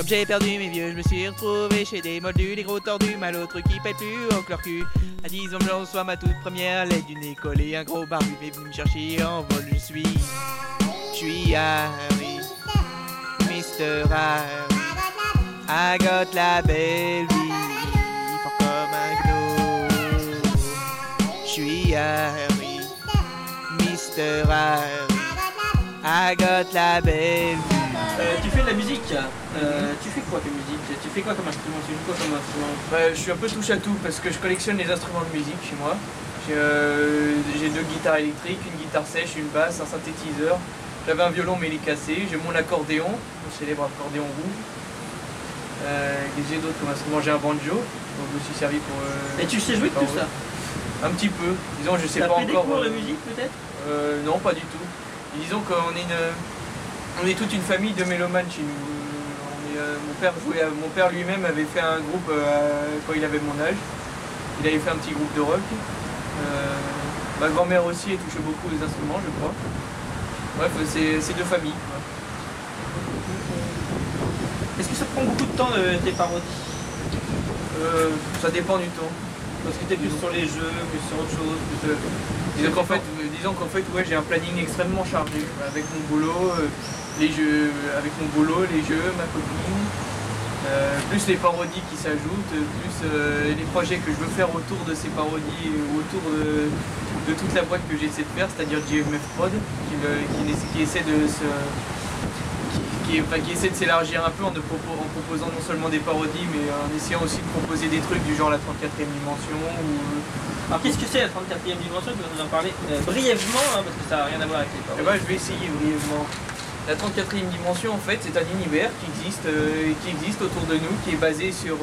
Comme j'ai perdu mes vieux, je me suis retrouvé chez des moldus, des gros tordus, mal autres qui pètent plus haut que leur cul. À 10 ans, je reçois ma toute première lettre d'une école et un gros barbu est venu me chercher en vol. Je suis Harry, Mr. Harry. I got la belle vie, fort comme un gnome. Je suis Harry, Mr. Harry. I got la belle vie. Tu fais de la musique. Tu fais quoi comme musique? Tu fais quoi comme instrument? Tu joues quoi comme instrument? Je suis un peu touche à tout parce que je collectionne les instruments de musique chez moi. J'ai 2 guitares électriques, une guitare sèche, une basse, un synthétiseur. J'avais un violon mais il est cassé. J'ai mon accordéon, mon célèbre accordéon rouge. Qu'est-ce que j'ai d'autre comme instrument? J'ai un banjo, donc je me suis servi pour... Et tu sais jouer de tout ça? Un petit peu. Disons, je sais pas encore... T'as pris des cours de musique peut-être? Non, pas du tout. Et disons qu'on est on est toute une famille de mélomanes chez nous. Mon père lui-même avait fait un groupe quand il avait mon âge. Il avait fait un petit groupe de rock. Ma grand-mère aussi, elle touchait beaucoup aux instruments, je crois. Bref, c'est de famille. Est-ce que ça prend beaucoup de temps tes parodies? Ça dépend du temps. Parce que t'es plus sur les jeux, plus sur autre chose, Disons qu'en fait, ouais, j'ai un planning extrêmement chargé avec mon boulot, les jeux, ma copine, plus les parodies qui s'ajoutent, plus les projets que je veux faire autour de ces parodies, autour de toute la boîte que j'essaie de faire, c'est-à-dire JMF Prod, qui essaie de s'élargir un peu en proposant non seulement des parodies, mais en essayant aussi de proposer des trucs du genre la 34e dimension. Alors qu'est-ce que c'est la 34e dimension? Tu vas nous en parler brièvement, hein, parce que ça n'a rien à voir avec les parodies. Je vais essayer brièvement. La 34e dimension, en fait, c'est un univers qui existe autour de nous, qui est basé sur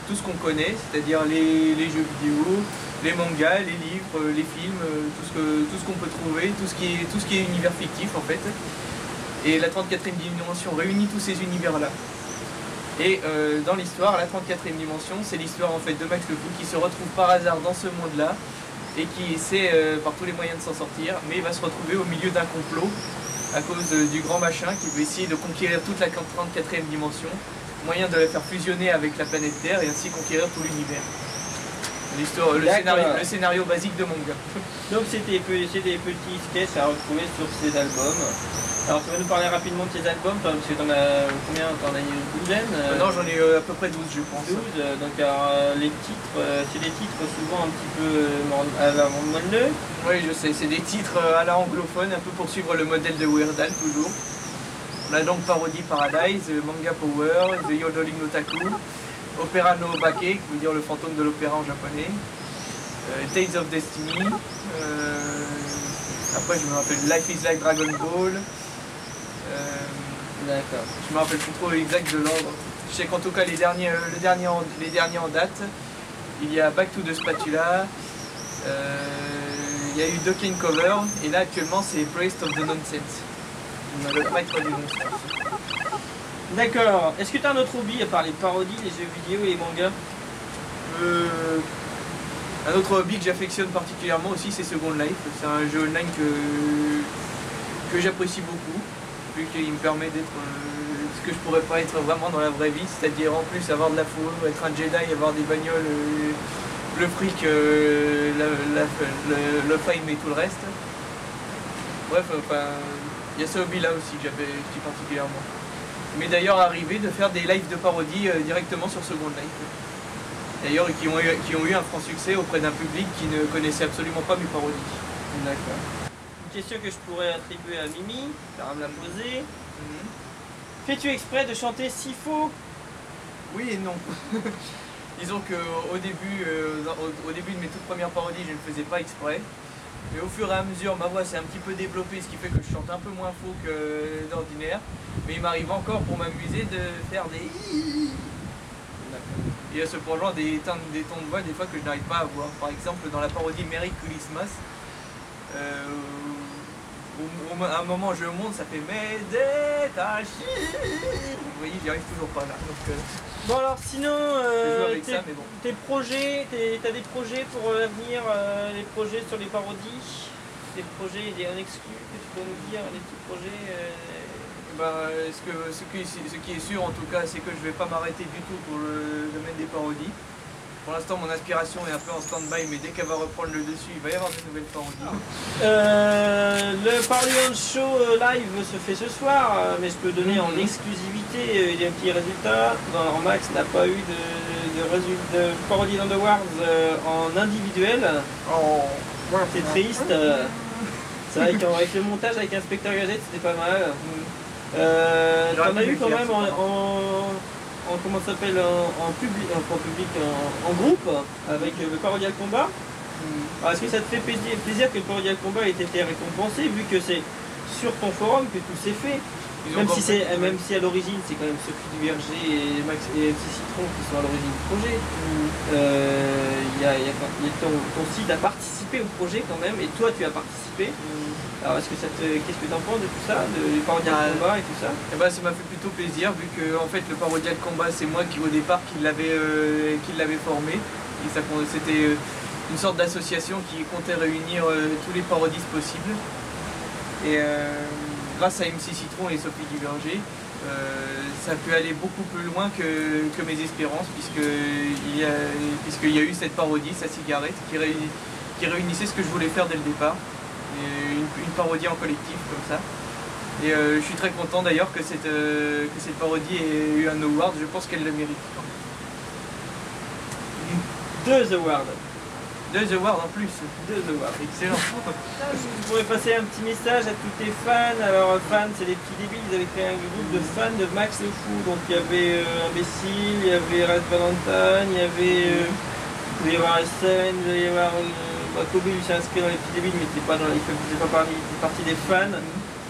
tout ce qu'on connaît, c'est-à-dire les jeux vidéo, les mangas, les livres, les films, tout ce qu'on peut trouver, tout ce qui est univers fictif, en fait. Et la 34e dimension réunit tous ces univers-là. Et dans l'histoire, la 34e dimension, c'est l'histoire en fait de Max le Fou qui se retrouve par hasard dans ce monde-là et qui essaie par tous les moyens de s'en sortir, mais il va se retrouver au milieu d'un complot à cause du grand machin qui veut essayer de conquérir toute la 34e dimension, moyen de la faire fusionner avec la planète Terre et ainsi conquérir tout l'univers. Le scénario basique de manga. Donc c'est des petits sketchs à retrouver sur ces albums. Alors tu vas nous parler rapidement de tes albums, parce que t'en as combien? T'en as une douzaine? Non, j'en ai à peu près 12 je pense. 12, donc alors, les titres, c'est des titres souvent un petit peu à la moelleux. Oui je sais, c'est des titres à la anglophone, un peu pour suivre le modèle de Weird Al toujours. On a donc Parodie Paradise, Manga Power, The Yodeling Otaku, Opera no Bake, qui veut dire le fantôme de l'opéra en japonais, Tales of Destiny, après je me rappelle Life is like Dragon Ball. D'accord. Je me rappelle plus trop exact de l'ordre. Je sais qu'en tout cas les derniers en date, il y a Back to the Spatula, il y a eu Duck and Cover, et là actuellement c'est Praise of the Nonsense. Le maître du nonsense. D'accord. Est-ce que tu as un autre hobby à part les parodies, les jeux vidéo et les mangas? Un autre hobby que j'affectionne particulièrement aussi, c'est Second Life. C'est un jeu online que j'apprécie beaucoup, vu qu'il me permet d'être ce que je pourrais pas être vraiment dans la vraie vie, c'est-à-dire en plus avoir de la foule, être un Jedi, avoir des bagnoles, le fric, le fame et tout le reste. Bref, il y a ce hobby-là aussi que j'apprécie particulièrement. Mais d'ailleurs arrivé de faire des lives de parodie directement sur Second Life. D'ailleurs qui ont eu un franc succès auprès d'un public qui ne connaissait absolument pas mes parodies. D'accord. Une question que je pourrais attribuer à Mimi, tu vas me la poser. Fais-tu exprès de chanter si faux? Oui et non. Disons qu'au début de mes toutes premières parodies, je ne le faisais pas exprès. Mais au fur et à mesure, ma voix s'est un petit peu développée, ce qui fait que je chante un peu moins faux que d'ordinaire. Mais il m'arrive encore pour m'amuser de faire des... Il y a cependant des tons de voix des fois que je n'arrive pas à voir. Par exemple dans la parodie Merry Christmas, à un moment je monte, ça fait Medetashi. Vous voyez, j'y arrive toujours pas là. Donc, bon alors sinon, tes projets, t'as des projets pour l'avenir, les projets sur les parodies, des projets en exclu que tu peux nous dire, des petits projets Ce qui est sûr en tout cas, c'est que je vais pas m'arrêter du tout pour le domaine des parodies. Pour l'instant, mon inspiration est un peu en stand-by, mais dès qu'elle va reprendre le dessus, il va y avoir de nouvelles parodies. Le Parliament Show live se fait ce soir, mais je peux donner en exclusivité des petits résultats. Alors Max n'a pas eu de parodie d'Underworld en individuel. Oh, c'est triste. C'est vrai qu'avec le montage avec Inspecteur Gadget, c'était pas mal. T'en as eu quand même comment ça s'appelle, en public, en groupe, avec le Parodial Combat. Alors est-ce que ça te fait plaisir que le Parodial Combat ait été récompensé, vu que c'est sur ton forum que tout s'est fait? Même si à l'origine c'est quand même Sophie Duverger et MC Citron qui sont à l'origine du projet. Ton site a participé au projet quand même, et toi tu as participé. Alors qu'est-ce que tu en penses de tout ça, du Parodial Combat et tout ça? Eh ben, ça m'a fait plutôt plaisir, vu que en fait le Parodial Combat c'est moi qui au départ qui l'avait formé. C'était une sorte d'association qui comptait réunir tous les parodistes possibles. Et grâce à MC Citron et Sophie Duverger, ça peut aller beaucoup plus loin que mes espérances, puisqu'il y a eu cette parodie, sa cigarette, qui réunissait ce que je voulais faire dès le départ. Une parodie en collectif comme ça. Et je suis très content d'ailleurs que cette parodie ait eu un award, je pense qu'elle le mérite. 2 awards. 2 awards en plus. 2 awards. Excellent. Je pourrais passer un petit message à tous tes fans. Alors fans, c'est des petits débiles, ils avaient créé un groupe de fans de Max le Fou. Donc il y avait Imbécile, il y avait Red Valentine, il y avait SN, il devait y avoir Kobe, il s'est inscrit dans les petits débiles, mais il faisait pas partie des fans.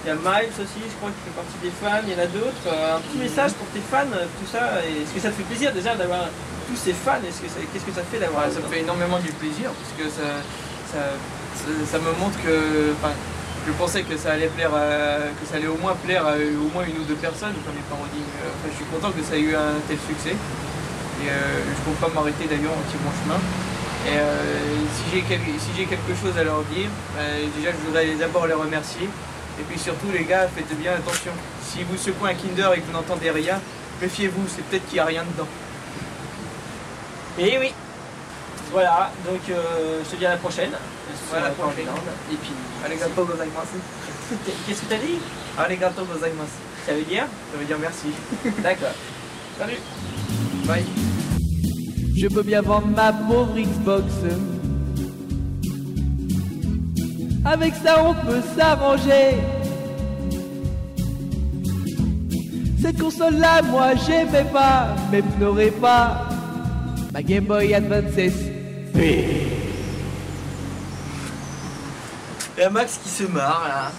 Il y a Miles aussi, je crois, qui fait partie des fans. Il y en a d'autres. Un petit message pour tes fans, tout ça. Est-ce que ça te fait plaisir déjà d'avoir tous ces fans? Qu'est-ce que ça te fait d'avoir ça me fait énormément du plaisir, parce que ça me montre que. Je pensais que ça allait au moins plaire à au moins une ou deux personnes comme les parodies. Je suis content que ça ait eu un tel succès. Et je ne compte pas m'arrêter d'ailleurs en tirant mon chemin. Et si j'ai quelque chose à leur dire, déjà je voudrais d'abord les remercier. Et puis surtout les gars, faites bien attention. Si vous secouez un Kinder et que vous n'entendez rien, méfiez-vous, c'est peut-être qu'il n'y a rien dedans. Et oui. Voilà, donc je te dis à la prochaine. Voilà, la prochaine. Et puis, Arigato gozaimasu. Qu'est-ce que t'as dit? Arigato gozaimasu. Ça veut dire? Ça veut dire merci. D'accord. Salut. Bye. Je peux bien vendre ma pauvre Xbox. Avec ça on peut s'arranger. Cette console là moi j'aimais pas, mais pleurez pas. Ma Game Boy Advance SP. Il y a Max qui se marre là.